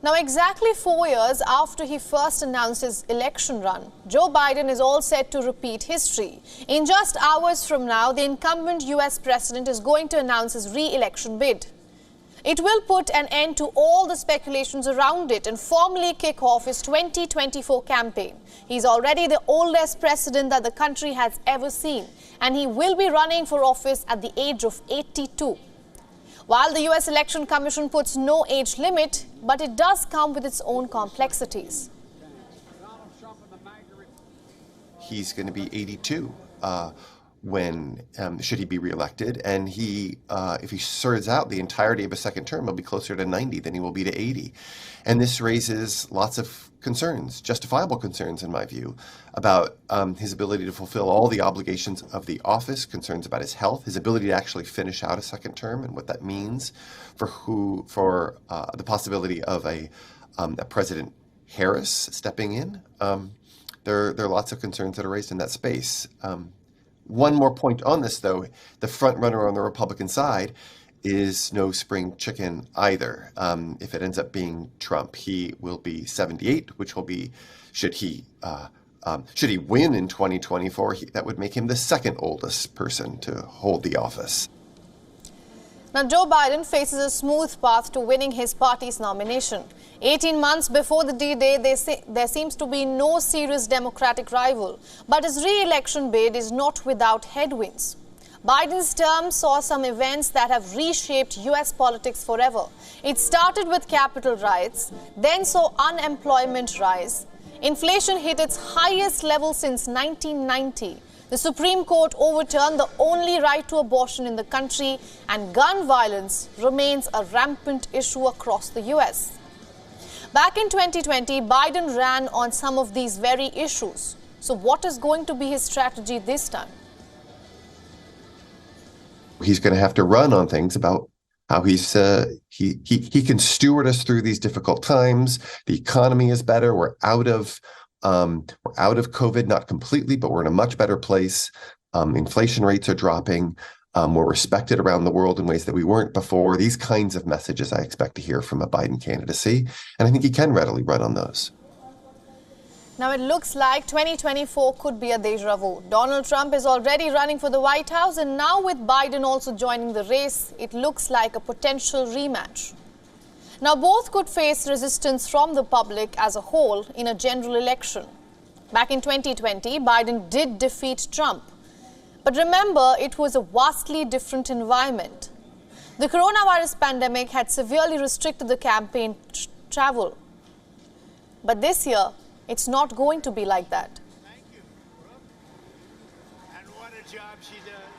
Now, exactly 4 years after he first announced his election run, Joe Biden is all set to repeat history. In just hours from now, the incumbent US president is going to announce his re-election bid. It will put an end to all the speculations around it and formally kick off his 2024 campaign. He's already the oldest president that the country has ever seen, and he will be running for office at the age of 82. While the US Election Commission puts no age limit, but it does come with its own complexities. He's going to be 82 when should he be reelected, and if he serves out the entirety of a second term, he'll be closer to 90 than he will be to 80. And this raises lots of concerns, justifiable concerns in my view, about his ability to fulfill all the obligations of the office, concerns about his health, his ability to actually finish out a second term, and what that means for the possibility of a President Harris stepping in. There are lots of concerns that are raised in that space. One more point on this, though, the front runner on the Republican side is no spring chicken either. If it ends up being Trump, he will be 78, which will be, should he win in 2024, that would make him the second oldest person to hold the office. Now, Joe Biden faces a smooth path to winning his party's nomination. 18 months before the D-Day, there seems to be no serious Democratic rival. But his re-election bid is not without headwinds. Biden's term saw some events that have reshaped US politics forever. It started with Capitol riots, then saw unemployment rise. Inflation hit its highest level since 1990. The Supreme Court overturned the only right to abortion in the country, and gun violence remains a rampant issue across the US. Back in 2020, Biden ran on some of these very issues. So what is going to be his strategy this time? He's going to have to run on things about how he can steward us through these difficult times. The economy is better. We're out of COVID, not completely, but we're in a much better place. Inflation rates are dropping. We're respected around the world in ways that we weren't before. These kinds of messages I expect to hear from a Biden candidacy, and I think he can readily run on those. Now, it looks like 2024 could be a déjà vu. Donald Trump is already running for the White House, and now with Biden also joining the race, it looks like a potential rematch. Now, both could face resistance from the public as a whole in a general election. Back in 2020, Biden did defeat Trump. But remember, it was a vastly different environment. The coronavirus pandemic had severely restricted the campaign travel. But this year, it's not going to be like that. Thank you, Brooke. And what a job she does.